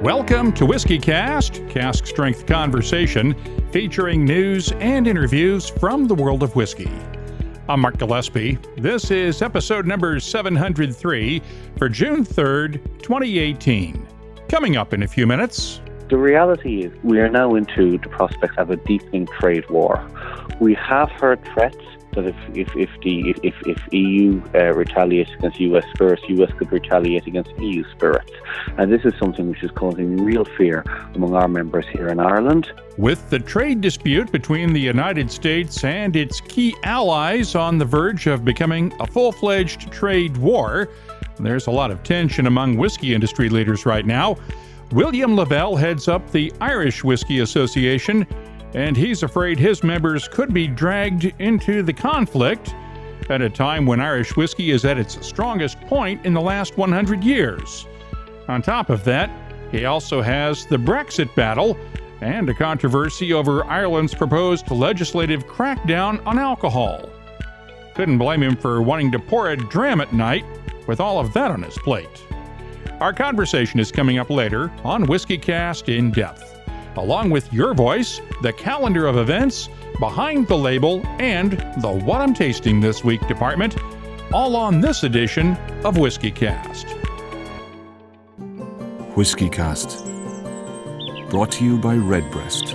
Welcome to WhiskyCast, cask strength conversation featuring news and interviews from the world of whiskey. I'm Mark Gillespie. This is episode number 703 for June 3rd, 2018. Coming up in a few minutes. The reality is we are now into the prospects of a deepening trade war. We have heard threats that if EU retaliates against US spirits, US could retaliate against EU spirits. And this is something which is causing real fear among our members here in Ireland. With the trade dispute between the United States and its key allies on the verge of becoming a full-fledged trade war, there's a lot of tension among whiskey industry leaders right now. William Lavelle heads up the Irish Whiskey Association, and he's afraid his members could be dragged into the conflict at a time when Irish whiskey is at its strongest point in the last 100 years. On top of that, he also has the Brexit battle and a controversy over Ireland's proposed legislative crackdown on alcohol. Couldn't blame him for wanting to pour a dram at night with all of that on his plate. Our conversation is coming up later on WhiskyCast In Depth, along with your voice, the calendar of events, behind the label, and the What I'm Tasting This Week department, all on this edition of WhiskyCast. WhiskyCast, brought to you by Redbreast,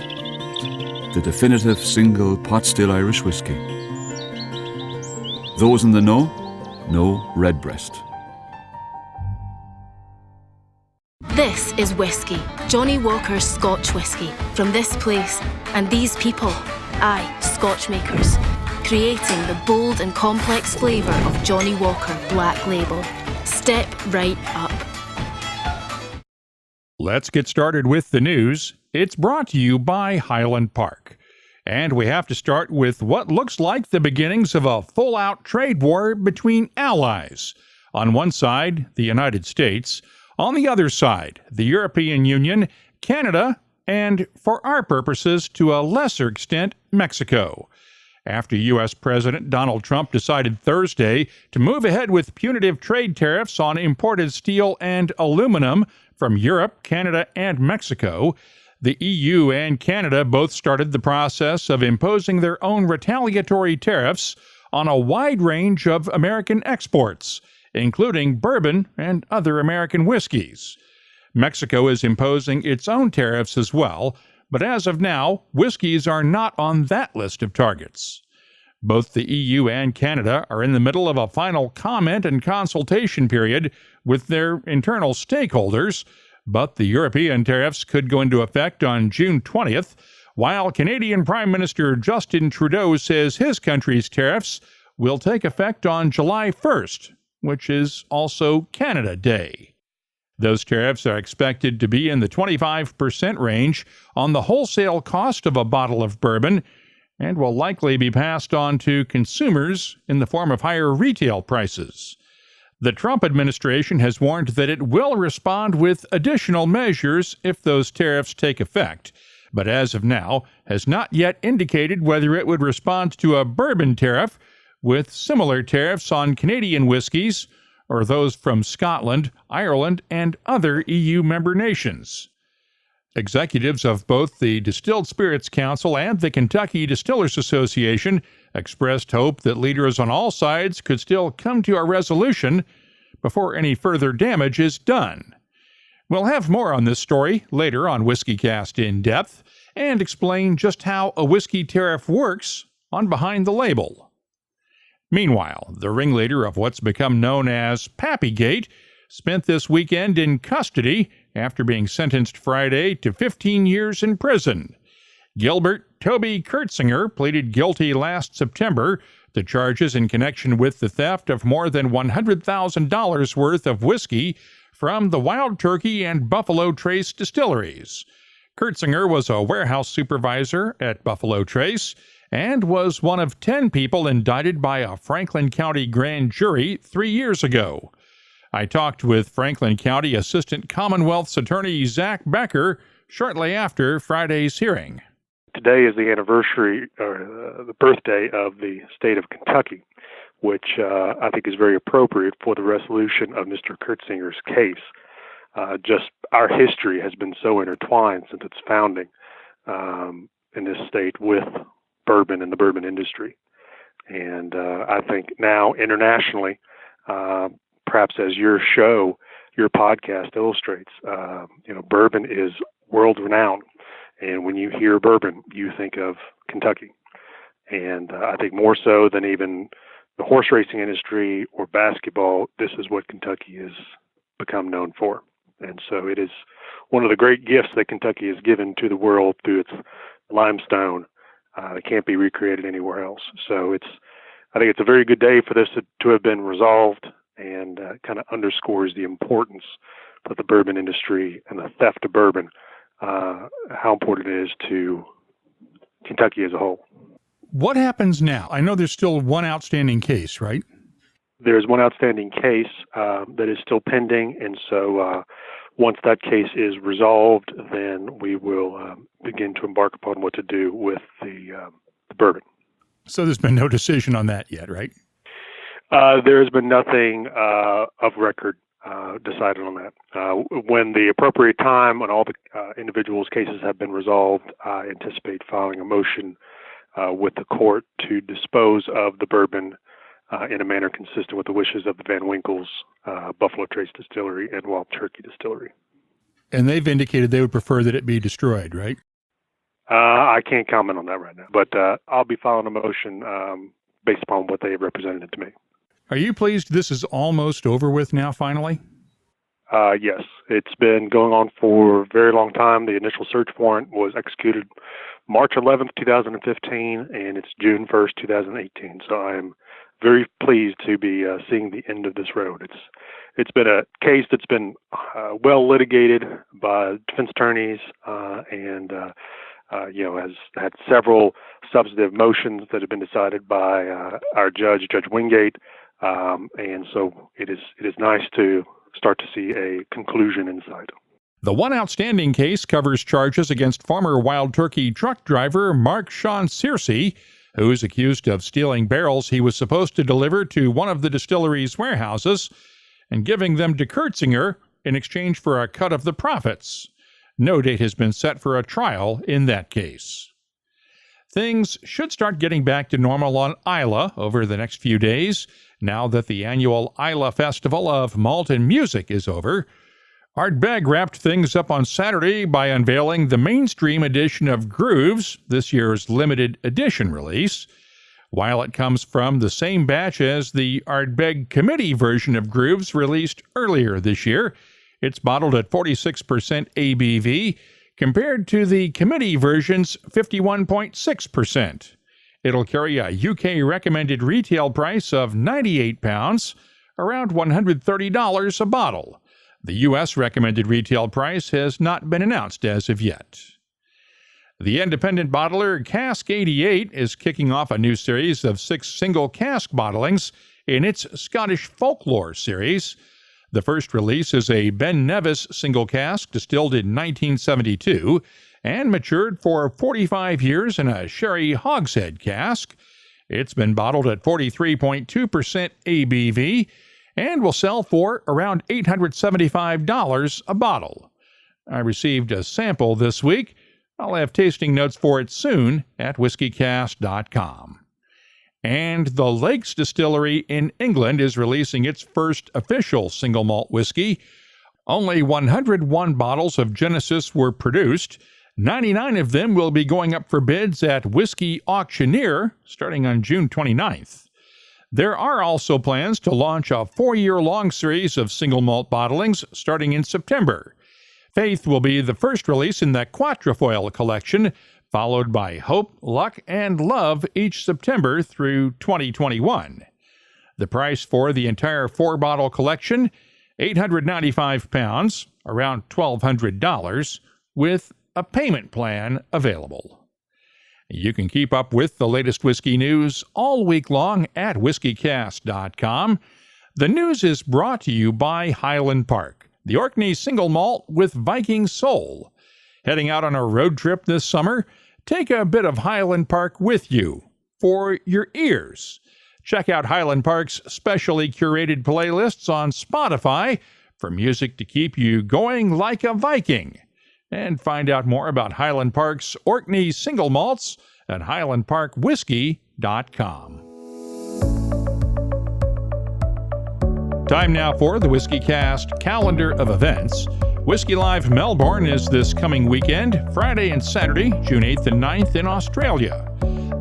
the definitive single pot-still Irish whiskey. Those in the know Redbreast. This is Whisky, Johnny Walker's Scotch whisky, from this place and these people, aye, Scotch makers, creating the bold and complex flavour of Johnny Walker Black Label. Step right up. Let's get started with the news. It's brought to you by Highland Park. And we have to start with what looks like the beginnings of a full-out trade war between allies. On one side, the United States. On the other side, the European Union, Canada, and, for our purposes, to a lesser extent, Mexico. After U.S. President Donald Trump decided Thursday to move ahead with punitive trade tariffs on imported steel and aluminum from Europe, Canada, and Mexico, the EU and Canada both started the process of imposing their own retaliatory tariffs on a wide range of American exports, including bourbon and other American whiskeys. Mexico is imposing its own tariffs as well, but as of now, whiskeys are not on that list of targets. Both the EU and Canada are in the middle of a final comment and consultation period with their internal stakeholders, but the European tariffs could go into effect on June 20th, while Canadian Prime Minister Justin Trudeau says his country's tariffs will take effect on July 1st, which is also Canada Day. Those tariffs are expected to be in the 25% range on the wholesale cost of a bottle of bourbon and will likely be passed on to consumers in the form of higher retail prices. The Trump administration has warned that it will respond with additional measures if those tariffs take effect, but as of now has not yet indicated whether it would respond to a bourbon tariff with similar tariffs on Canadian whiskies or those from Scotland, Ireland, and other EU member nations. Executives of both the Distilled Spirits Council and the Kentucky Distillers Association expressed hope that leaders on all sides could still come to a resolution before any further damage is done. We'll have more on this story later on WhiskyCast In Depth and explain just how a whiskey tariff works on Behind the Label. Meanwhile, the ringleader of what's become known as Pappygate spent this weekend in custody after being sentenced Friday to 15 years in prison. Gilbert Toby Kurtzinger pleaded guilty last September to charges in connection with the theft of more than $100,000 worth of whiskey from the Wild Turkey and Buffalo Trace distilleries. Kurtzinger was a warehouse supervisor at Buffalo Trace and was one of 10 people indicted by a Franklin County grand jury 3 years ago. I talked with Franklin County Assistant Commonwealth's Attorney Zach Becker shortly after Friday's hearing. Today is the anniversary, or the birthday of the state of Kentucky, which I think is very appropriate for the resolution of Mr. Kurtzinger's case. just our history has been so intertwined since its founding in this state with bourbon and the bourbon industry. And I think now internationally, perhaps as your podcast illustrates, bourbon is world renowned. And when you hear bourbon, you think of Kentucky. And I think more so than even the horse racing industry or basketball, this is what Kentucky has become known for. And so it is one of the great gifts that Kentucky has given to the world through its limestone. It can't be recreated anywhere else. So I think it's a very good day for this to have been resolved, and kind of underscores the importance of the bourbon industry and the theft of bourbon, how important it is to Kentucky as a whole. What happens now? I know there's still one outstanding case, right? There's one outstanding case that is still pending, and so once that case is resolved, then we will begin to embark upon what to do with the bourbon. So there's been no decision on that yet, right? There has been nothing of record decided on that. When the appropriate time, when all the individuals' cases have been resolved, I anticipate filing a motion with the court to dispose of the bourbon in a manner consistent with the wishes of the Van Winkles, Buffalo Trace Distillery, and Wild Turkey Distillery. And they've indicated they would prefer that it be destroyed, right? I can't comment on that right now, but I'll be filing a motion based upon what they have represented to me. Are you pleased this is almost over with now, finally? Yes. It's been going on for a very long time. The initial search warrant was executed March 11th, 2015, and it's June 1st, 2018. So I am very pleased to be seeing the end of this road. It's been a case that's been well litigated by defense attorneys and has had several substantive motions that have been decided by our judge, Judge Wingate, and so it is nice to start to see a conclusion in sight. The one outstanding case covers charges against former Wild Turkey truck driver Mark Sean Searcy, who is accused of stealing barrels he was supposed to deliver to one of the distillery's warehouses and giving them to Kurtzinger in exchange for a cut of the profits. No date has been set for a trial in that case. Things should start getting back to normal on Islay over the next few days, now that the annual Islay Festival of Malt and Music is over. Ardbeg wrapped things up on Saturday by unveiling the mainstream edition of Grooves, this year's limited edition release. While it comes from the same batch as the Ardbeg Committee version of Grooves released earlier this year, it's bottled at 46% ABV, compared to the Committee version's 51.6%. It'll carry a UK recommended retail price of £98, around $130 a bottle. The U.S. recommended retail price has not been announced as of yet. The independent bottler Cascade Ea8 is kicking off a new series of 6 single cask bottlings in its Scottish Folklore series. The first release is a Ben Nevis single cask distilled in 1972 and matured for 45 years in a sherry hogshead cask. It's been bottled at 43.2% ABV and will sell for around $875 a bottle. I received a sample this week. I'll have tasting notes for it soon at whiskycast.com. And the Lakes Distillery in England is releasing its first official single malt whiskey. Only 101 bottles of Genesis were produced. 99 of them will be going up for bids at Whiskey Auctioneer starting on June 29th. There are also plans to launch a 4-year-long series of single malt bottlings starting in September. Faith will be the first release in the Quatrefoil collection, followed by Hope, Luck, and Love each September through 2021. The price for the entire 4-bottle collection, £895, around $1,200, with a payment plan available. You can keep up with the latest whiskey news all week long at whiskycast.com. The news is brought to you by Highland Park, the Orkney single malt with Viking soul. Heading out on a road trip this summer? Take a bit of Highland Park with you for your ears. Check out Highland Park's specially curated playlists on Spotify for music to keep you going like a Viking. And find out more about Highland Park's Orkney single malts at highlandparkwhiskey.com. Time now for the WhiskyCast calendar of events. Whisky Live Melbourne is this coming weekend, Friday and Saturday, June 8th and 9th in Australia.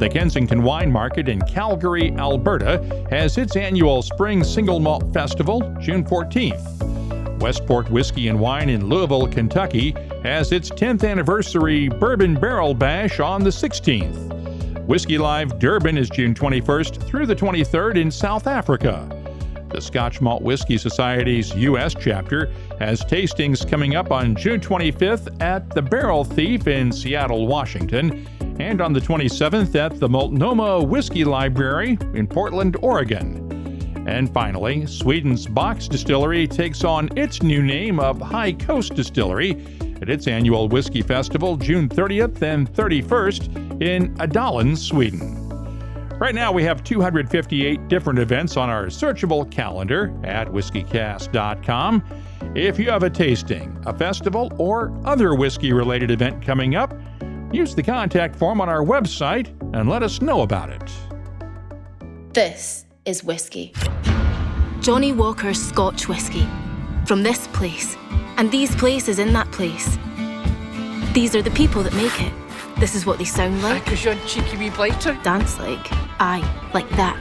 The Kensington Wine Market in Calgary, Alberta, has its annual Spring Single Malt Festival, June 14th. Westport Whiskey and Wine in Louisville, Kentucky, has its 10th anniversary Bourbon Barrel Bash on the 16th. Whisky Live Durban is June 21st through the 23rd in South Africa. The Scotch Malt Whisky Society's U.S. chapter has tastings coming up on June 25th at the Barrel Thief in Seattle, Washington, and on the 27th at the Multnomah Whiskey Library in Portland, Oregon. And finally, Sweden's Box Distillery takes on its new name of High Coast Distillery at its annual Whiskey Festival June 30th and 31st in Adalen, Sweden. Right now, we have 258 different events on our searchable calendar at whiskycast.com. If you have a tasting, a festival, or other whiskey-related event coming up, use the contact form on our website and let us know about it. This is Whisky. Johnny Walker's Scotch whisky. From this place, and these places in that place. These are the people that make it. This is what they sound like. Because you're a cheeky wee blighter. Dance like. Aye, like that.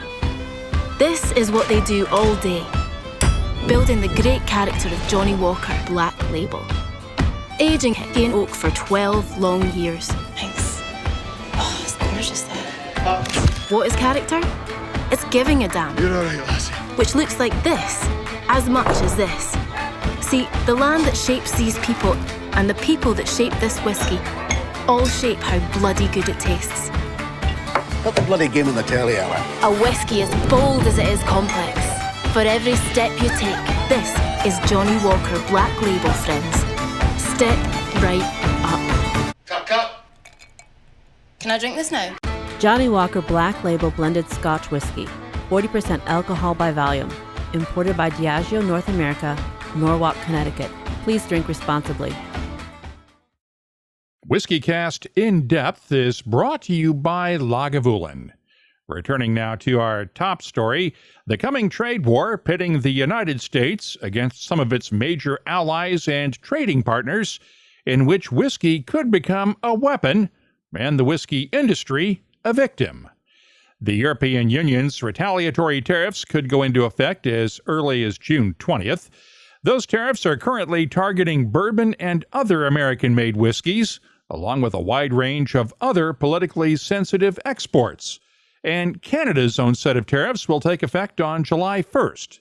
This is what they do all day. Building the great character of Johnny Walker Black Label. Aging in oak for 12 long years. Thanks. Oh, it's gorgeous there. What is character? It's giving a damn. You're all right, lassie. Which looks like this, as much as this. See, the land that shapes these people and the people that shape this whiskey all shape how bloody good it tastes. Put the bloody game on the telly, Aran. A whiskey as bold as it is complex. For every step you take, this is Johnny Walker Black Label, friends. Step right up. Cut. Can I drink this now? Johnny Walker Black Label Blended Scotch Whisky, 40% alcohol by volume, imported by Diageo North America, Norwalk, Connecticut. Please drink responsibly. WhiskyCast In Depth is brought to you by Lagavulin. Returning now to our top story, the coming trade war pitting the United States against some of its major allies and trading partners, in which whiskey could become a weapon and the whiskey industry a victim. The European Union's retaliatory tariffs could go into effect as early as June 20th. Those tariffs are currently targeting bourbon and other American-made whiskeys, along with a wide range of other politically sensitive exports. And Canada's own set of tariffs will take effect on July 1st.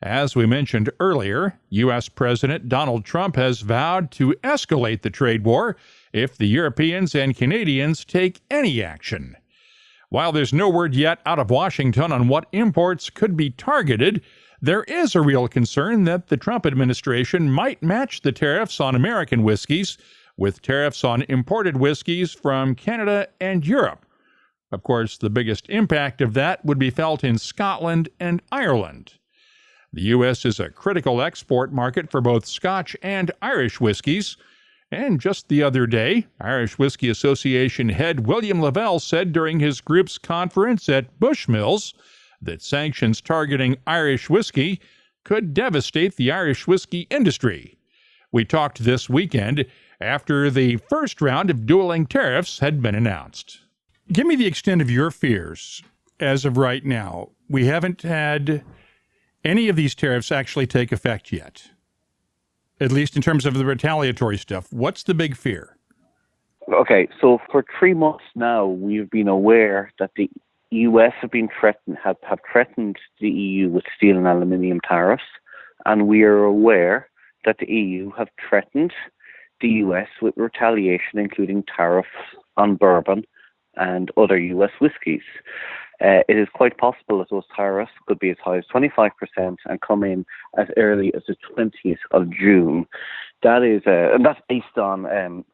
As we mentioned earlier, U.S. President Donald Trump has vowed to escalate the trade war if the Europeans and Canadians take any action. While there's no word yet out of Washington on what imports could be targeted, there is a real concern that the Trump administration might match the tariffs on American whiskeys with tariffs on imported whiskeys from Canada and Europe. Of course, the biggest impact of that would be felt in Scotland and Ireland. The U.S. is a critical export market for both Scotch and Irish whiskeys, and just the other day, Irish Whiskey Association head William Lavelle said during his group's conference at Bushmills that sanctions targeting Irish whiskey could devastate the Irish whiskey industry. We talked this weekend after the first round of dueling tariffs had been announced. Give me the extent of your fears as of right now. We haven't had any of these tariffs actually take effect yet, at least in terms of the retaliatory stuff. What's the big fear? Okay, so for 3 months now, we've been aware that the US have threatened the EU with steel and aluminium tariffs, and we are aware that the EU have threatened the US with retaliation, including tariffs on bourbon and other US whiskies. It is quite possible that those tariffs could be as high as 25% and come in as early as the 20th of June. That is, and that's based on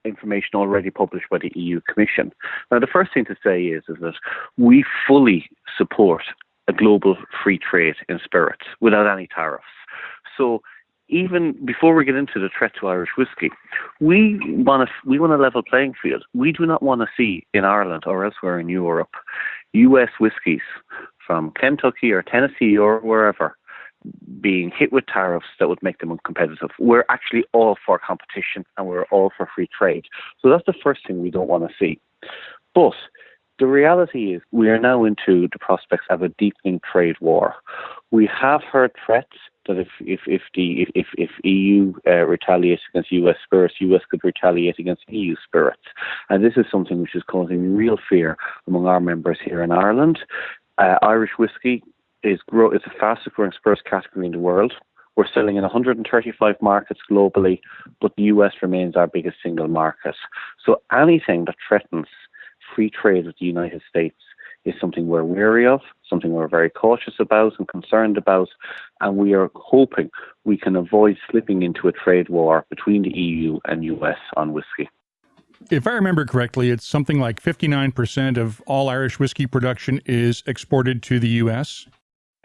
information already published by the EU Commission. Now, the first thing to say is that we fully support a global free trade in spirits without any tariffs. So even before we get into the threat to Irish whiskey, we want a level playing field. We do not want to see in Ireland or elsewhere in Europe U.S. whiskies from Kentucky or Tennessee or wherever being hit with tariffs that would make them uncompetitive. We're actually all for competition and we're all for free trade. So that's the first thing we don't want to see. But the reality is we are now into the prospects of a deepening trade war. We have heard threats that if EU retaliates against US spirits, US could retaliate against EU spirits. And this is something which is causing real fear among our members here in Ireland. Irish whiskey is the fastest growing spirits category in the world. We're selling in 135 markets globally, but the US remains our biggest single market. So anything that threatens free trade with the United States is something we're wary of, something we're very cautious about and concerned about, and we are hoping we can avoid slipping into a trade war between the EU and US on whiskey. If I remember correctly, it's something like 59% of all Irish whiskey production is exported to the US.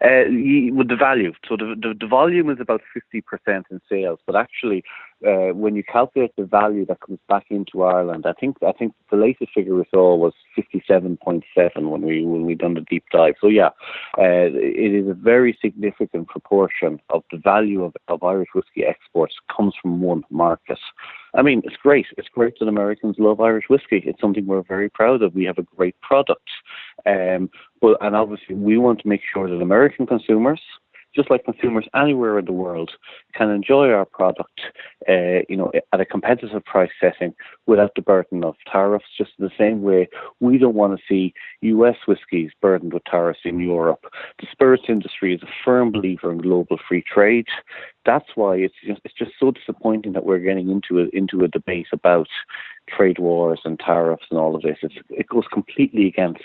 With the value, so the volume is about 50% in sales, but actually, when you calculate the value that comes back into Ireland, I think the latest figure we saw was 57.7 when we done the deep dive. So yeah, it is a very significant proportion of the value of Irish whiskey exports comes from one market. I mean, it's great. It's great that Americans love Irish whiskey. It's something we're very proud of. We have a great product. And obviously we want to make sure that American consumers, just like consumers anywhere in the world, can enjoy our product, at a competitive price setting without the burden of tariffs. Just in the same way, we don't want to see US whiskies burdened with tariffs in Europe. The spirits industry is a firm believer in global free trade. That's why it's just so disappointing that we're getting into a debate about trade wars and tariffs and all of this. It goes completely against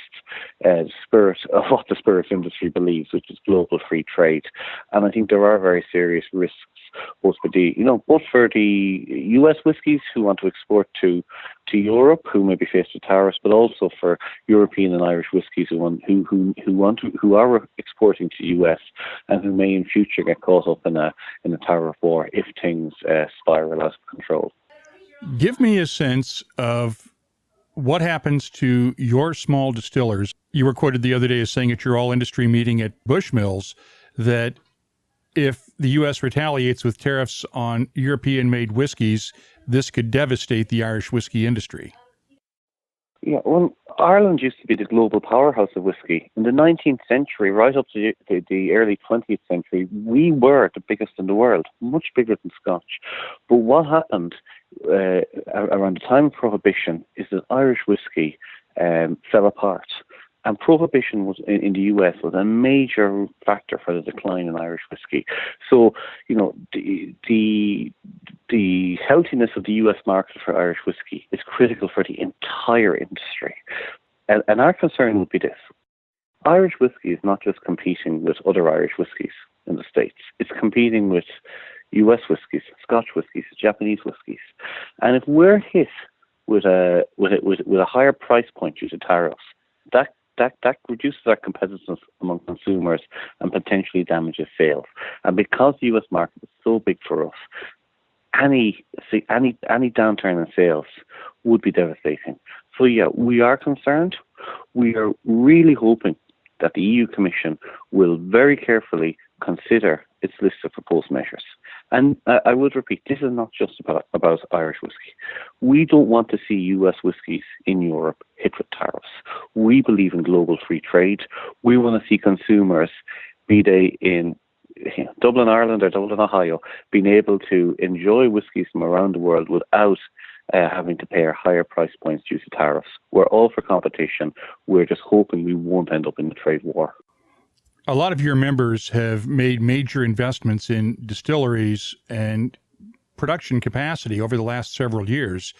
the spirit of what the spirits industry believes, which is global free trade. And I think there are very serious risks, both for the US whiskies who want to export to Europe, who may be faced with tariffs, but also for European and Irish whiskies who are exporting to the US and who may in future get caught up in a tariff war if things spiral out of control. Give me a sense of what happens to your small distillers. You were quoted the other day as saying at your all-industry meeting at Bushmills that if the U.S. retaliates with tariffs on European-made whiskeys, this could devastate the Irish whiskey industry. Yeah, well, Ireland used to be the global powerhouse of whiskey. In the 19th century, right up to the early 20th century, we were the biggest in the world, much bigger than Scotch. But what happened around the time of Prohibition is that Irish whiskey fell apart. And Prohibition was in the US was a major factor for the decline in Irish whiskey. So, the healthiness of the US market for Irish whiskey is critical for the entire industry. And our concern would be this. Irish whiskey is not just competing with other Irish whiskies in the States. It's competing with US whiskies, Scotch whiskies, Japanese whiskies. And if we're hit with a higher price point due to tariffs, that reduces our competitiveness among consumers and potentially damages sales. And because the US market is so big for us, any downturn in sales would be devastating. So yeah, we are concerned. We are really hoping that the EU Commission will very carefully consider its list of proposed measures. And I would repeat, this is not just about Irish whiskey. We don't want to see US whiskies in Europe hit with tariffs. We believe in global free trade. We want to see consumers, be they in Dublin, Ireland or Dublin, Ohio, being able to enjoy whiskies from around the world without having to pay higher price points due to tariffs. We're all for competition. We're just hoping we won't end up in a trade war. A lot of your members have made major investments in distilleries and production capacity over the last several years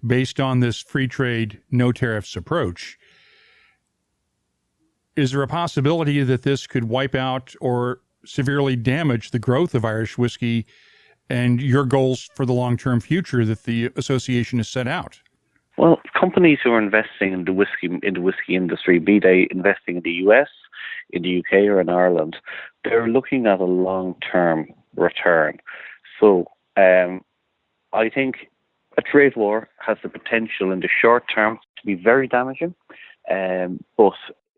based on this free trade, no tariffs approach. Is there a possibility that this could wipe out or severely damage the growth of Irish whiskey and your goals for the long-term future that the association has set out? Well, companies who are investing in the whiskey industry, be they investing in the US, in the UK or in Ireland, they're looking at a long-term return. So I think a trade war has the potential in the short term to be very damaging, but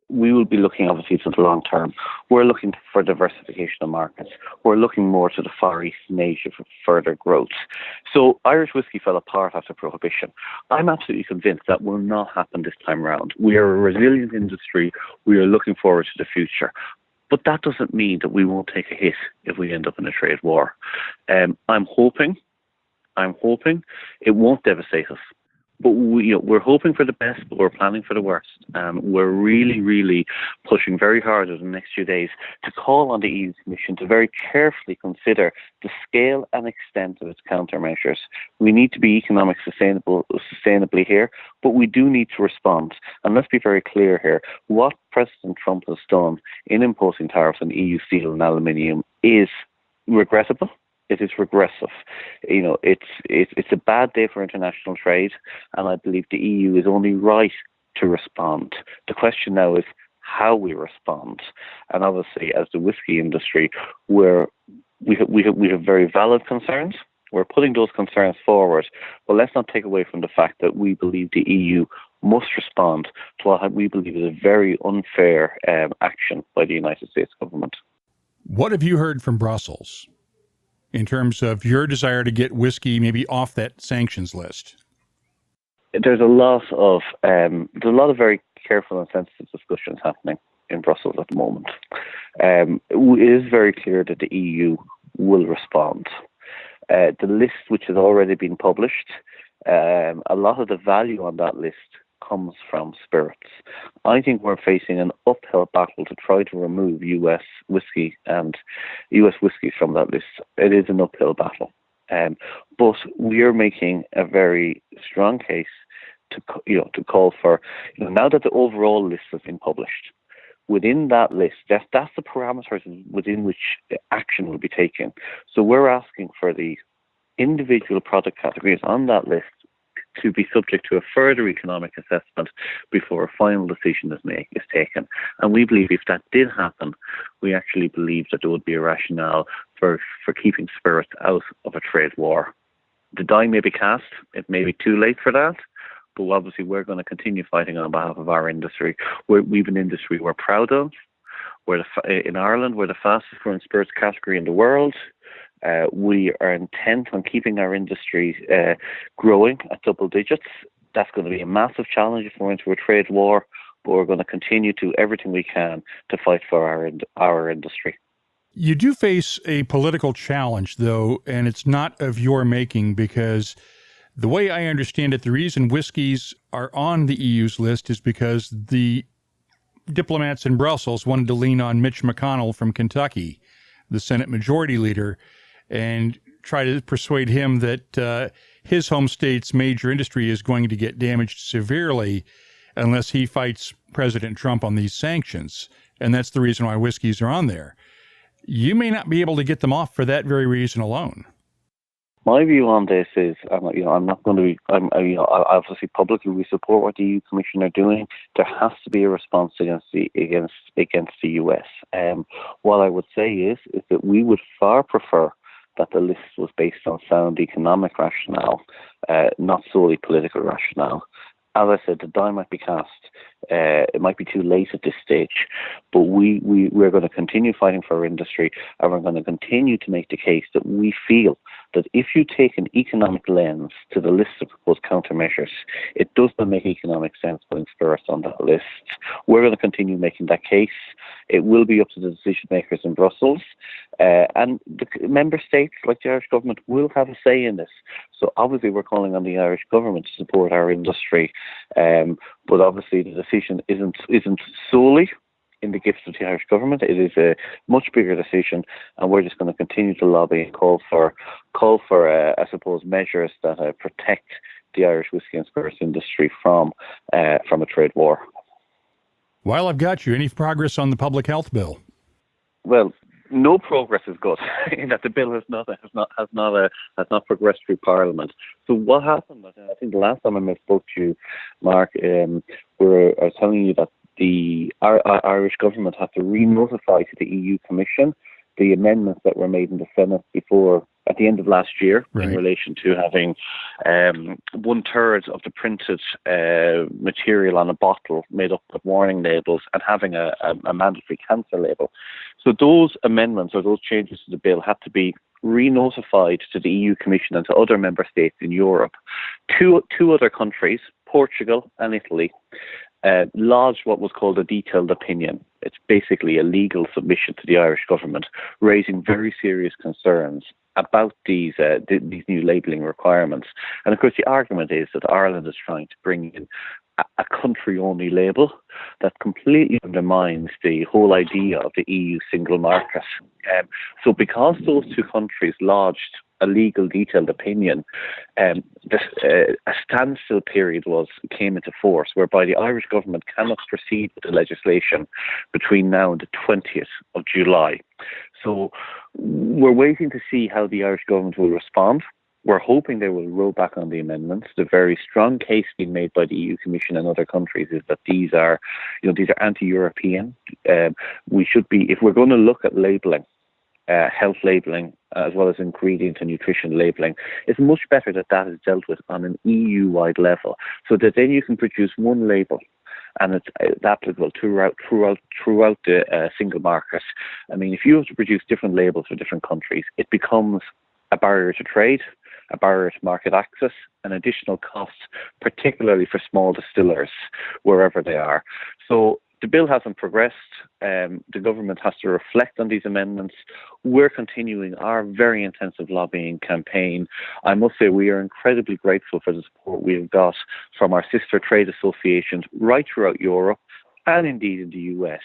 we will be looking obviously to the long term. We're looking for diversification of markets. We're looking more to the Far East and Asia for further growth. So Irish whiskey fell apart after Prohibition. I'm absolutely convinced that will not happen this time around. We are a resilient industry. We are looking forward to the future. But that doesn't mean that we won't take a hit if we end up in a trade war. I'm hoping it won't devastate us. But we're hoping for the best, but we're planning for the worst. We're really, really pushing very hard over the next few days to call on the EU Commission to very carefully consider the scale and extent of its countermeasures. We need to be sustainably here, but we do need to respond. And let's be very clear here. What President Trump has done in imposing tariffs on EU steel and aluminium is regrettable. It is regressive. It's a bad day for international trade, and I believe the EU is only right to respond. The question now is how we respond. And obviously, as the whiskey industry, we have very valid concerns. We're putting those concerns forward, but let's not take away from the fact that we believe the EU must respond to what we believe is a very unfair action by the United States government. What have you heard from Brussels in terms of your desire to get whiskey maybe off that sanctions list? There's a lot of very careful and sensitive discussions happening in Brussels at the moment. It is very clear that the EU will respond. The list, which has already been published, a lot of the value on that list comes from spirits. I think we're facing an uphill battle to try to remove US whiskey and US whiskies from that list. It is an uphill battle. But we are making a very strong case to call for, now that the overall list has been published, within that list, that's the parameters within which action will be taken. So we're asking for the individual product categories on that list to be subject to a further economic assessment before a final decision is taken. And we believe if that did happen, we actually believe that there would be a rationale for keeping spirits out of a trade war. The die may be cast. It may be too late for that. But obviously, we're going to continue fighting on behalf of our industry. We've an industry we're proud of. In Ireland, we're the fastest growing spirits category in the world. We are intent on keeping our industry growing at double digits. That's going to be a massive challenge if we're into a trade war, but we're going to continue to do everything we can to fight for our industry. You do face a political challenge, though, and it's not of your making, because the way I understand it, the reason whiskeys are on the EU's list is because the diplomats in Brussels wanted to lean on Mitch McConnell from Kentucky, the Senate Majority Leader, and try to persuade him that his home state's major industry is going to get damaged severely unless he fights President Trump on these sanctions. And that's the reason why whiskeys are on there. You may not be able to get them off for that very reason alone. My view on this is, I'm not going to be. Obviously, publicly we support what the EU Commission are doing. There has to be a response against the US. What I would say is that we would far prefer that the list was based on sound economic rationale, not solely political rationale. As I said, the die might be cast. It might be too late at this stage, but we're going to continue fighting for our industry, and we're going to continue to make the case that we feel that if you take an economic lens to the list of proposed countermeasures, it does not make economic sense putting spirits on that list. We're going to continue making that case. It will be up to the decision makers in Brussels, and the member states, like the Irish government, will have a say in this. So obviously we're calling on the Irish government to support our industry, but obviously the decision isn't solely in the gifts of the Irish government. It is a much bigger decision, and we're just going to continue to lobby and call for I suppose, measures that protect the Irish whiskey and spirits industry from a trade war. While I've got you, any progress on the public health bill? Well, no progress is good in that the bill has not progressed through Parliament. So what happened? I think the last time I spoke to you, Mark, I was telling you that the Irish government had to re-notify to the EU Commission the amendments that were made in the Senate before at the end of last year right, in relation to having 1/3 of the printed material on a bottle made up with warning labels and having a mandatory cancer label. So those amendments or those changes to the bill had to be re-notified to the EU Commission and to other member states in Europe. Two other countries, Portugal and Italy, lodged what was called a detailed opinion. It's basically a legal submission to the Irish government, raising very serious concerns about these new labelling requirements. And of course, the argument is that Ireland is trying to bring in a country-only label that completely undermines the whole idea of the EU single market. So because those two countries lodged a legal detailed opinion, a standstill period came into force whereby the Irish government cannot proceed with the legislation between now and the 20th of July. So we're waiting to see how the Irish government will respond. We're hoping they will roll back on the amendments. The very strong case being made by the EU Commission and other countries is that these are anti-European. We should be, if we're going to look at labelling, health labelling, as well as ingredient and nutrition labelling, it's much better that is dealt with on an EU-wide level, so that then you can produce one label and it's applicable throughout the single market. I mean, if you have to produce different labels for different countries, it becomes a barrier to trade, a barrier to market access, and additional costs, particularly for small distillers, wherever they are. So the bill hasn't progressed. The government has to reflect on these amendments. We're continuing our very intensive lobbying campaign. I must say we are incredibly grateful for the support we have got from our sister trade associations right throughout Europe and indeed in the US.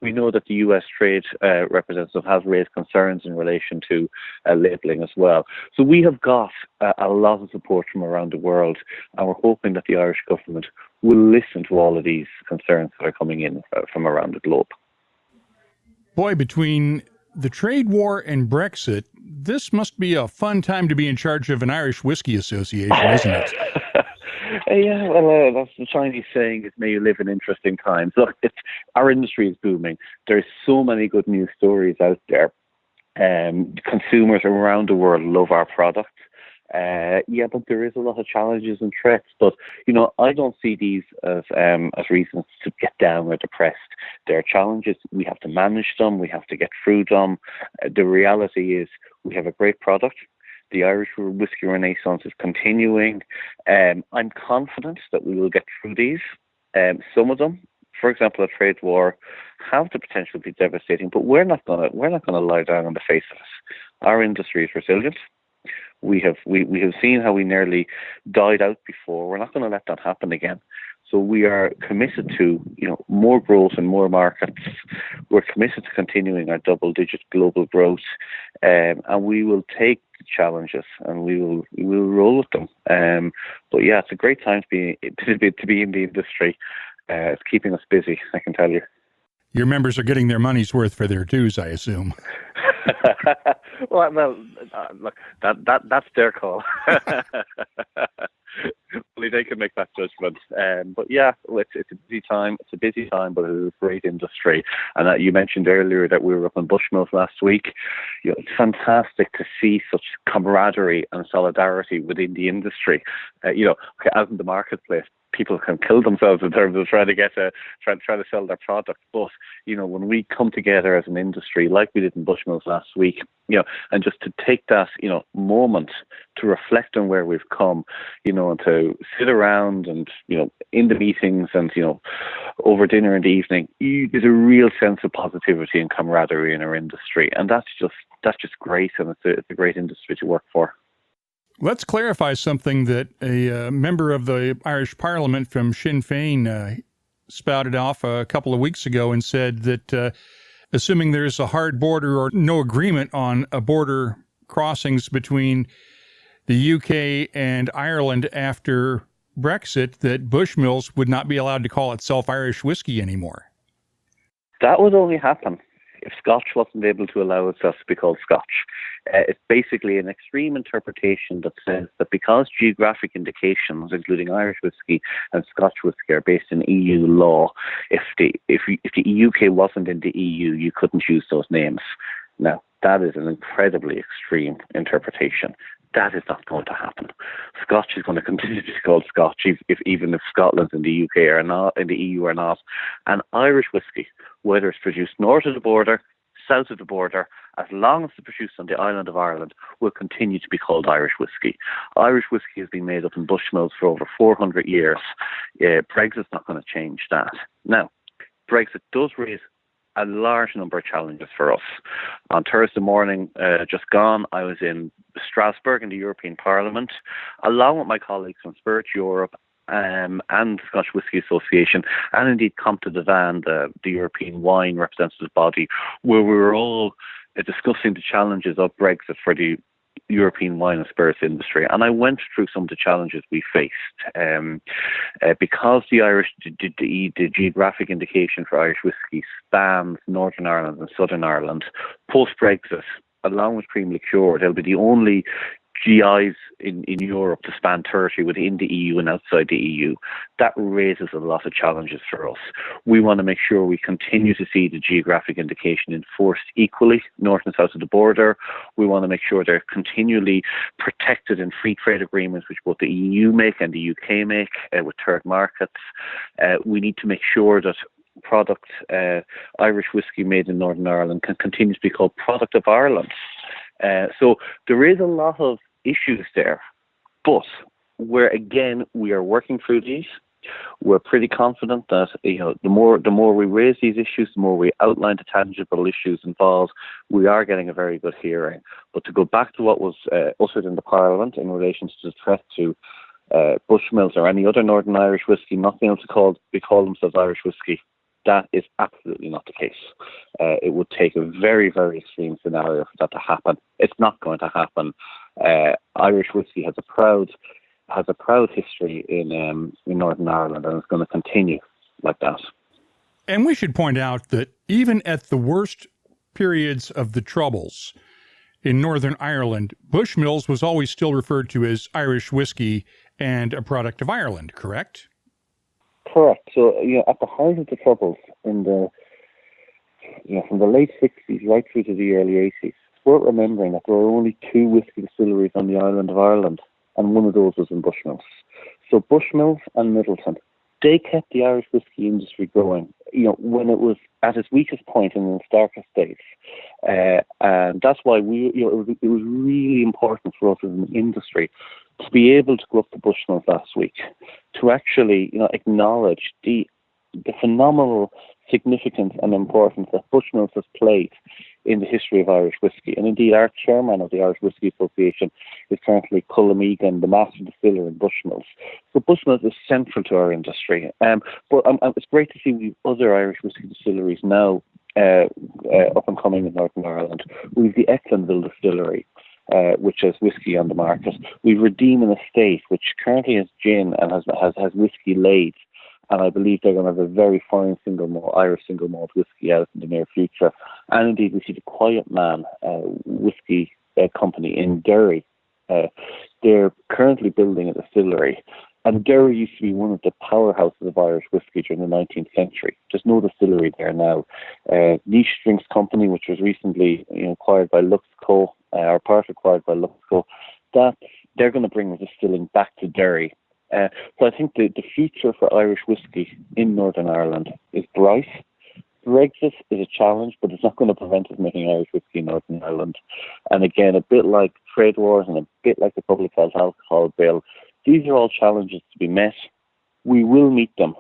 We know that the US trade representative has raised concerns in relation to labelling as well. So we have got a lot of support from around the world, and we're hoping that the Irish government will listen to all of these concerns that are coming in from around the globe. Boy, between the trade war and Brexit, this must be a fun time to be in charge of an Irish whiskey association, isn't it? Yeah, well, that's the Chinese saying is, may you live in interesting times. Look, our industry is booming. There's so many good news stories out there. Consumers around the world love our products. But there is a lot of challenges and threats. But, I don't see these as reasons to get down or depressed. There are challenges. We have to manage them. We have to get through them. The reality is we have a great product. The Irish Whiskey Renaissance is continuing. I'm confident that we will get through these. Some of them, for example, a trade war, have the potential to be devastating, but we're not going to lie down on the face of it. Our industry is resilient. We have seen how we nearly died out before. We're not going to let that happen again. So we are committed to, more growth and more markets. We're committed to continuing our double-digit global growth, and we will take the challenges and we will roll with them. But yeah, it's a great time to be in the industry. It's keeping us busy, I can tell you. Your members are getting their money's worth for their dues, I assume. Well, look, that's their call. Only they can make that judgment. But yeah, it's a busy time. It's a busy time, but it's a great industry. And you mentioned earlier that we were up in Bushmills last week. It's fantastic to see such camaraderie and solidarity within the industry. Out in the marketplace, people can kill themselves in terms of trying to sell their product. But, when we come together as an industry, like we did in Bushmills last week, and just to take that, moment to reflect on where we've come, and to sit around and, in the meetings and, over dinner in the evening, there's a real sense of positivity and camaraderie in our industry. And that's just great. And it's a great industry to work for. Let's clarify something that a member of the Irish Parliament from Sinn Féin spouted off a couple of weeks ago and said that assuming there's a hard border or no agreement on a border crossings between the UK and Ireland after Brexit, that Bushmills would not be allowed to call itself Irish whiskey anymore. That would only happen if Scotch wasn't able to allow itself to be called Scotch. It's basically an extreme interpretation that says that because geographic indications, including Irish whiskey and Scotch whiskey, are based in EU law, if the UK wasn't in the EU, you couldn't use those names. Now, That is an incredibly extreme interpretation. That is not going to happen. Scotch is going to continue to be called Scotch, even if Scotland and the UK are not, in the EU are not. And Irish whiskey, whether it's produced north of the border, south of the border, as long as it's produced on the island of Ireland, will continue to be called Irish whiskey. Irish whiskey has been made up in Bushmills for over 400 years. Brexit's not going to change that. Now, Brexit does raise a large number of challenges for us. On Thursday morning, just gone, I was in Strasbourg in the European Parliament, along with my colleagues from Spirit Europe and the Scotch Whisky Association, and indeed Comte de Van, the European wine representative body, where we were all discussing the challenges of Brexit for the European wine and spirits industry. And I went through some of the challenges we faced. Because the geographic indication for Irish whiskey spans Northern Ireland and Southern Ireland, post-Brexit, along with cream liqueur, they'll be the only GIs in Europe to span territory within the EU and outside the EU. That raises a lot of challenges for us. We want to make sure we continue to see the geographic indication enforced equally, north and south of the border. We want to make sure they're continually protected in free trade agreements, which both the EU make and the UK make with third markets. We need to make sure that product, Irish whiskey made in Northern Ireland, can continue to be called product of Ireland. So there is a lot of issues there, but we are working through these. We're pretty confident that the more we raise these issues, the more we outline the tangible issues involved, we are getting a very good hearing. But to go back to what was uttered in the Parliament in relation to the threat to Bushmills or any other Northern Irish whiskey not being able to call themselves Irish whiskey, that is absolutely not the case. It would take a very, very extreme scenario for that to happen. It's not going to happen. Irish whiskey has a proud history in Northern Ireland, and it's going to continue like that. And we should point out that even at the worst periods of the Troubles in Northern Ireland, Bushmills was always still referred to as Irish whiskey and a product of Ireland, correct? Correct. So, at the height of the Troubles from the late 60s right through to the early 80s, it's worth remembering that there were only 2 whiskey distilleries on the island of Ireland, and one of those was in Bushmills. So Bushmills and Middleton, they kept the Irish whiskey industry going, when it was at its weakest point in its darkest days. And that's why it was really important for us as an industry to be able to go up to Bushmills last week, to actually, acknowledge the phenomenal significance and importance that Bushmills has played in the history of Irish whiskey. And indeed, our chairman of the Irish Whiskey Association is currently Colm Egan, the master distiller in Bushmills. So Bushmills is central to our industry. But it's great to see we've other Irish whiskey distilleries now up and coming in Northern Ireland. We've the Ecklandville distillery, which has whiskey on the market. We've Redeem Estate, which currently has gin and has whiskey laid. And I believe they're going to have a very fine Irish single malt whiskey out in the near future. And indeed, we see the Quiet Man whiskey company in Derry. They're currently building a distillery. And Derry used to be one of the powerhouses of Irish whiskey during the 19th century. There's no distillery there now. Niche Drinks Company, which was recently acquired by Luxco, or part acquired by Luxco, that they're going to bring the distilling back to Derry. So I think the future for Irish whiskey in Northern Ireland is bright. Brexit is a challenge, but it's not going to prevent us making Irish whiskey in Northern Ireland. And again, a bit like trade wars and a bit like the public health alcohol bill, these are all challenges to be met. We will meet them.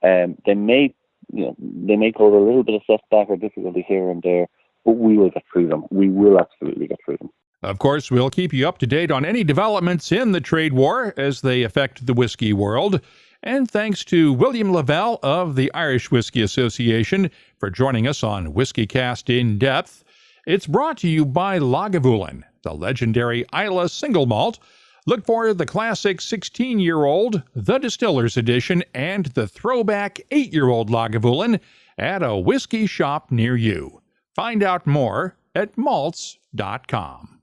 They may cause a little bit of setback or difficulty here and there, but we will get through them. We will absolutely get through them. Of course, we'll keep you up to date on any developments in the trade war as they affect the whiskey world. And thanks to William Lavelle of the Irish Whiskey Association for joining us on WhiskyCast In Depth. It's brought to you by Lagavulin, the legendary Islay single malt. Look for the classic 16-year-old, the Distiller's Edition, and the throwback 8-year-old Lagavulin at a whiskey shop near you. Find out more at malts.com.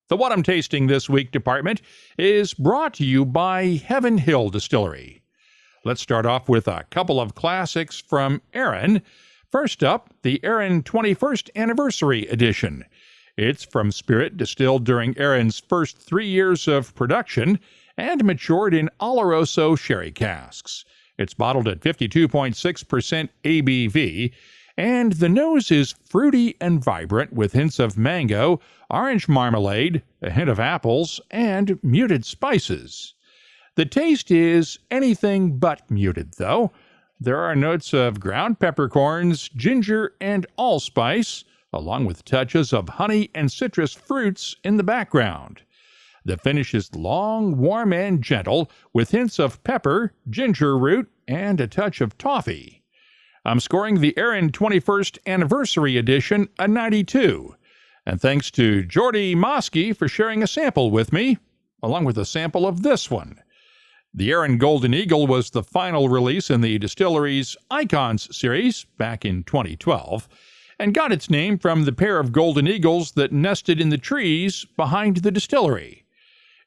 The What I'm Tasting This Week department is brought to you by Heaven Hill Distillery. Let's start off with a couple of classics from Aran. First up, the Aran 21st Anniversary Edition. It's from spirit distilled during Aran's first 3 years of production and matured in Oloroso sherry casks. It's bottled at 52.6% ABV, and the nose is fruity and vibrant with hints of mango, orange marmalade, a hint of apples, and muted spices. The taste is anything but muted, though. There are notes of ground peppercorns, ginger, and allspice, along with touches of honey and citrus fruits in the background. The finish is long, warm, and gentle, with hints of pepper, ginger root, and a touch of toffee. I'm scoring the Aran 21st Anniversary Edition a 92. And thanks to Jordy Mosky for sharing a sample with me, along with a sample of this one. The Aran Golden Eagle was the final release in the distillery's Icons series back in 2012, and got its name from the pair of golden eagles that nested in the trees behind the distillery.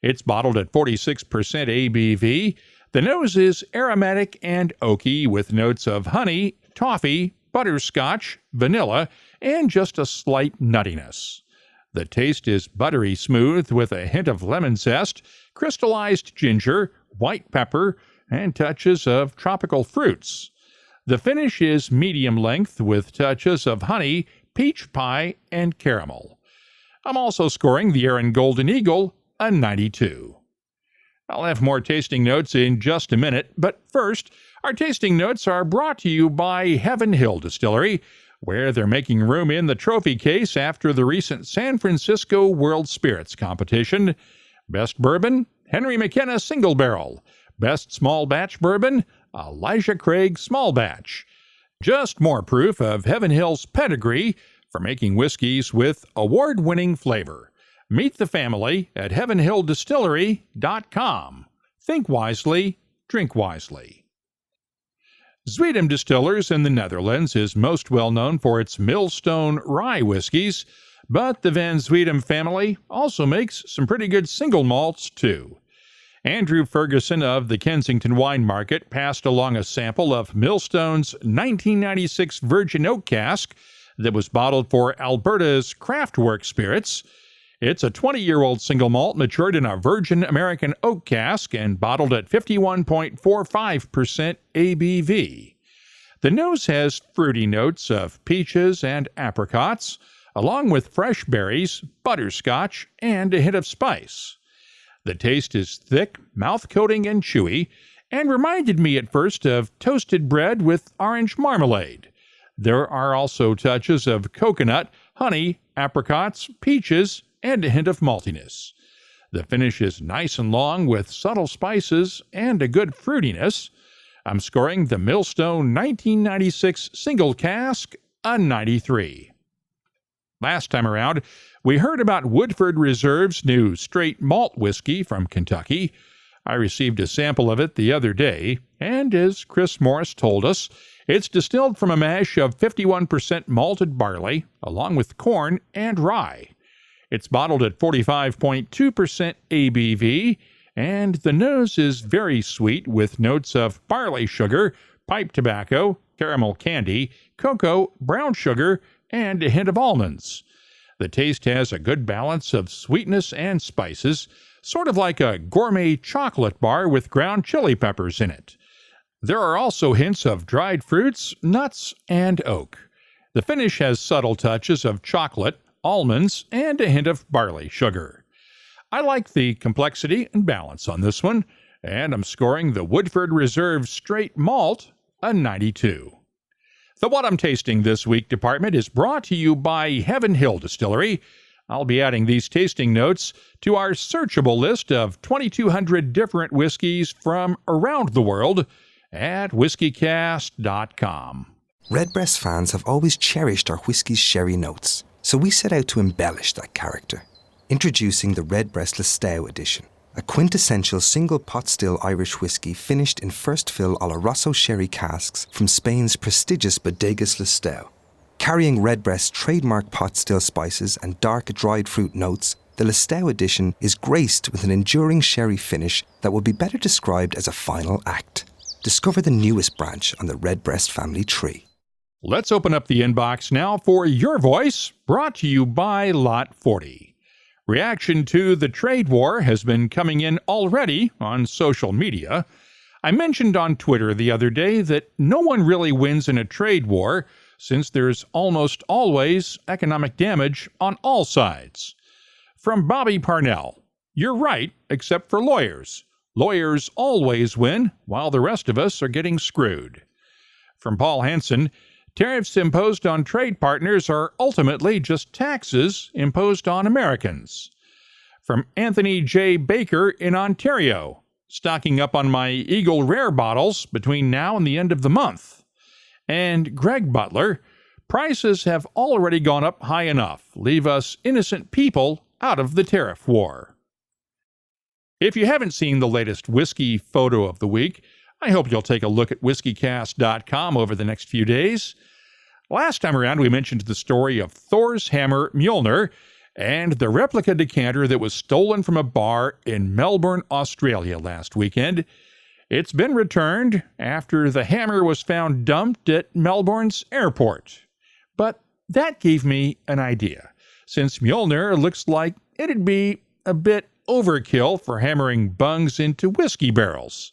It's bottled at 46% ABV. The nose is aromatic and oaky with notes of honey, toffee, butterscotch, vanilla, and just a slight nuttiness. The taste is buttery smooth with a hint of lemon zest, crystallized ginger, white pepper, and touches of tropical fruits. The finish is medium length with touches of honey, peach pie, and caramel. I'm also scoring the Aran Golden Eagle a 92. I'll have more tasting notes in just a minute, but first, our tasting notes are brought to you by Heaven Hill Distillery, where they're making room in the trophy case after the recent San Francisco World Spirits Competition. Best Bourbon, Henry McKenna Single Barrel. Best Small Batch Bourbon, Elijah Craig Small Batch. Just more proof of Heaven Hill's pedigree for making whiskeys with award-winning flavor. Meet the family at heavenhilldistillery.com. Think wisely, drink wisely. Zweedam Distillers in the Netherlands is most well known for its Millstone rye whiskies, but the Van Zweedam family also makes some pretty good single malts too. Andrew Ferguson of the Kensington Wine Market passed along a sample of Millstone's 1996 Virgin Oak cask that was bottled for Alberta's Craftwork Spirits. It's a 20-year-old single malt matured in a virgin American oak cask and bottled at 51.45% ABV. The nose has fruity notes of peaches and apricots, along with fresh berries, butterscotch, and a hint of spice. The taste is thick, mouth-coating, and chewy, and reminded me at first of toasted bread with orange marmalade. There are also touches of coconut, honey, apricots, peaches, and a hint of maltiness. The finish is nice and long with subtle spices and a good fruitiness. I'm scoring the Millstone 1996 single cask a 93. Last time around, we heard about Woodford Reserve's new straight malt whiskey from Kentucky. I received a sample of it the other day, and as Chris Morris told us, it's distilled from a mash of 51% malted barley, along with corn and rye. It's bottled at 45.2% ABV, and the nose is very sweet with notes of barley sugar, pipe tobacco, caramel candy, cocoa, brown sugar, and a hint of almonds. The taste has a good balance of sweetness and spices, sort of like a gourmet chocolate bar with ground chili peppers in it. There are also hints of dried fruits, nuts, and oak. The finish has subtle touches of chocolate, almonds, and a hint of barley sugar. I like the complexity and balance on this one, and I'm scoring the Woodford Reserve Straight Malt a 92. The What I'm Tasting This Week department is brought to you by Heaven Hill Distillery. I'll be adding these tasting notes to our searchable list of 2,200 different whiskeys from around the world at WhiskyCast.com. Redbreast fans have always cherished our whiskey's sherry notes, so we set out to embellish that character. Introducing the Redbreast Listowel edition, a quintessential single pot still Irish whiskey finished in first fill Oloroso sherry casks from Spain's prestigious Bodegas Listowel. Carrying Redbreast's trademark pot still spices and dark dried fruit notes, the Listowel edition is graced with an enduring sherry finish that would be better described as a final act. Discover the newest branch on the Redbreast family tree. Let's open up the inbox now for your voice, brought to you by Lot 40. Reaction to the trade war has been coming in already on social media. I mentioned on Twitter the other day that no one really wins in a trade war since there's almost always economic damage on all sides. From Bobby Parnell, you're right, except for lawyers. Lawyers always win, while the rest of us are getting screwed. From Paul Hansen, tariffs imposed on trade partners are ultimately just taxes imposed on Americans. From Anthony J. Baker in Ontario, stocking up on my Eagle Rare bottles between now and the end of the month. And Greg Butler, prices have already gone up high enough. Leave us innocent people out of the tariff war. If you haven't seen the latest whiskey photo of the week, I hope you'll take a look at whiskycast.com over the next few days. Last time around, we mentioned the story of Thor's Hammer Mjolnir and the replica decanter that was stolen from a bar in Melbourne, Australia last weekend. It's been returned after the hammer was found dumped at Melbourne's airport. But that gave me an idea, since Mjolnir looks like it'd be a bit overkill for hammering bungs into whiskey barrels.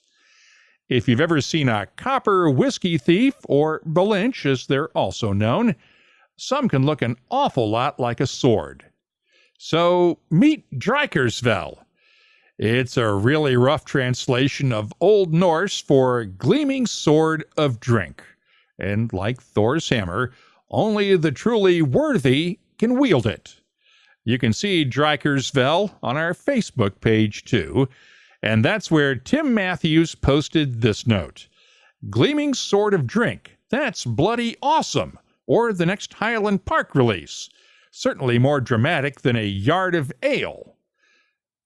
If you've ever seen a copper whiskey thief, or Balinch as they're also known, some can look an awful lot like a sword. So meet Drikersvel. It's a really rough translation of Old Norse for gleaming sword of drink. And like Thor's hammer, only the truly worthy can wield it. You can see Drikersvel on our Facebook page too. And that's where Tim Matthews posted this note. Gleaming Sword of Drink. That's bloody awesome. Or the next Highland Park release. Certainly more dramatic than a yard of ale.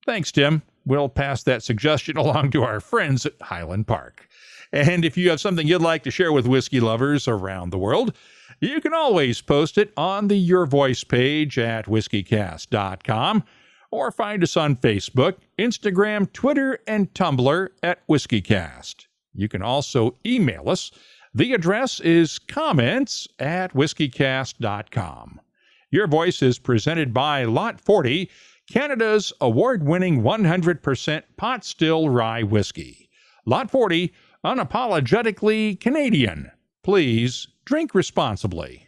Thanks, Tim. We'll pass that suggestion along to our friends at Highland Park. And if you have something you'd like to share with whiskey lovers around the world, you can always post it on the Your Voice page at whiskycast.com. Or find us on Facebook, Instagram, Twitter, and Tumblr at WhiskyCast. You can also email us. The address is comments@whiskycast.com. Your Voice is presented by Lot 40, Canada's award-winning 100% pot still rye whiskey. Lot 40, unapologetically Canadian. Please drink responsibly.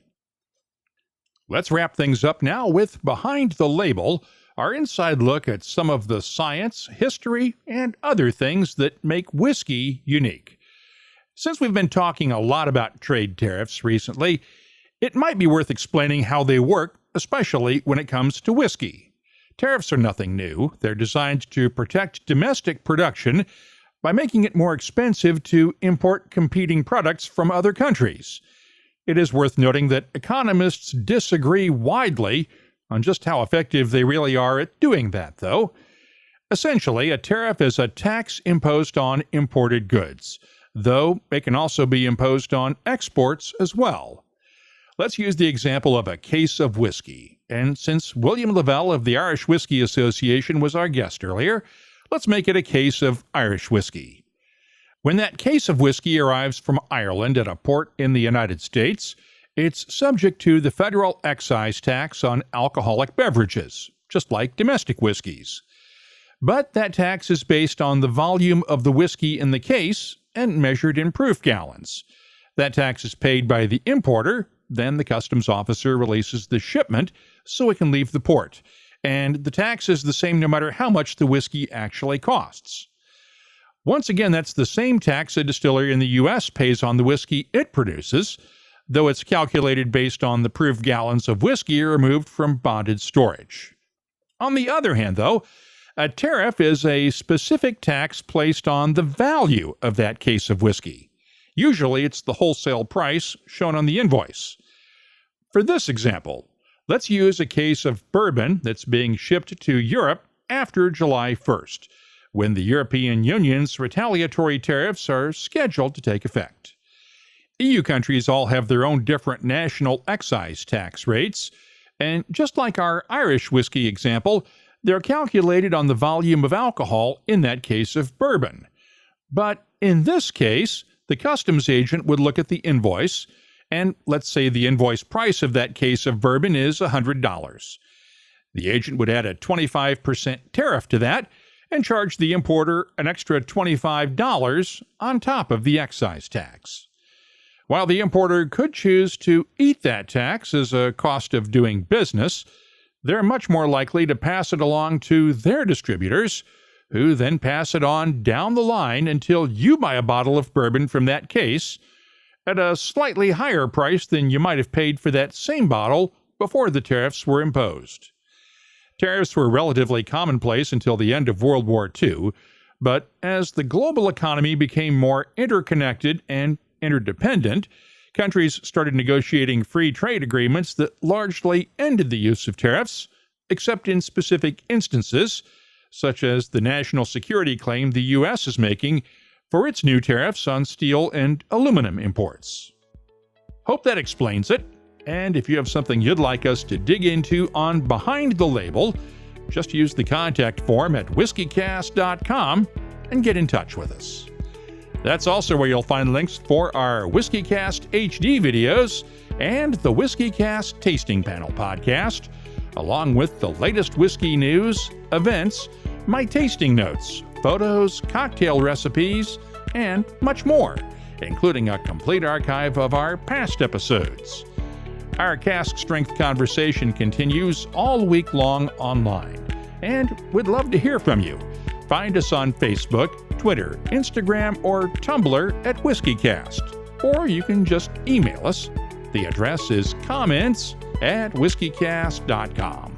Let's wrap things up now with Behind the Label, our inside look at some of the science, history, and other things that make whiskey unique. Since we've been talking a lot about trade tariffs recently, it might be worth explaining how they work, especially when it comes to whiskey. Tariffs are nothing new. They're designed to protect domestic production by making it more expensive to import competing products from other countries. It is worth noting that economists disagree widely on just how effective they really are at doing that, though. Essentially, a tariff is a tax imposed on imported goods, though it can also be imposed on exports as well. Let's use the example of a case of whiskey, and since William Lavelle of the Irish Whiskey Association was our guest earlier, let's make it a case of Irish whiskey. When that case of whiskey arrives from Ireland at a port in the United States, it's subject to the federal excise tax on alcoholic beverages, just like domestic whiskeys. But that tax is based on the volume of the whiskey in the case and measured in proof gallons. That tax is paid by the importer, then the customs officer releases the shipment so it can leave the port, and the tax is the same no matter how much the whiskey actually costs. Once again, that's the same tax a distillery in the U.S. pays on the whiskey it produces, though it's calculated based on the proof gallons of whiskey removed from bonded storage. On the other hand, though, a tariff is a specific tax placed on the value of that case of whiskey. Usually it's the wholesale price shown on the invoice. For this example, let's use a case of bourbon that's being shipped to Europe after July 1st, when the European Union's retaliatory tariffs are scheduled to take effect. EU countries all have their own different national excise tax rates, and just like our Irish whiskey example, they're calculated on the volume of alcohol in that case of bourbon. But in this case, the customs agent would look at the invoice and let's say the invoice price of that case of bourbon is $100. The agent would add a 25% tariff to that and charge the importer an extra $25 on top of the excise tax. While the importer could choose to eat that tax as a cost of doing business, they're much more likely to pass it along to their distributors, who then pass it on down the line until you buy a bottle of bourbon from that case at a slightly higher price than you might have paid for that same bottle before the tariffs were imposed. Tariffs were relatively commonplace until the end of World War II, but as the global economy became more interconnected and interdependent, countries started negotiating free trade agreements that largely ended the use of tariffs, except in specific instances, such as the national security claim the U.S. is making for its new tariffs on steel and aluminum imports. Hope that explains it, and if you have something you'd like us to dig into on Behind the Label, just use the contact form at whiskycast.com and get in touch with us. That's also where you'll find links for our WhiskyCast HD videos and the WhiskyCast Tasting Panel podcast, along with the latest whiskey news, events, my tasting notes, photos, cocktail recipes, and much more, including a complete archive of our past episodes. Our cask strength conversation continues all week long online, and we'd love to hear from you. Find us on Facebook, Twitter, Instagram, or Tumblr at WhiskyCast, or you can just email us. The address is comments@whiskycast.com.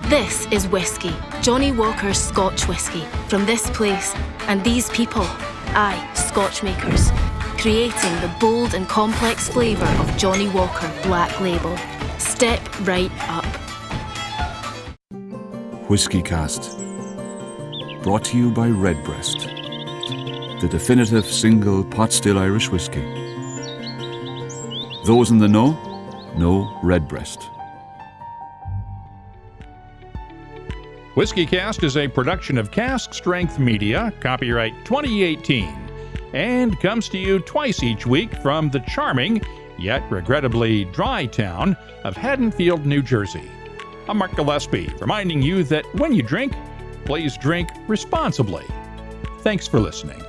This is Whisky, Johnny Walker's Scotch whisky, from this place and these people, aye, Scotch makers, creating the bold and complex flavour of Johnny Walker Black Label. Step right up. WhiskyCast. Brought to you by Redbreast, the definitive single pot still Irish whiskey. Those in the know Redbreast. WhiskyCast is a production of Cask Strength Media, copyright 2018, and comes to you twice each week from the charming, yet regrettably dry town of Haddonfield, New Jersey. I'm Mark Gillespie, reminding you that when you drink, please drink responsibly. Thanks for listening.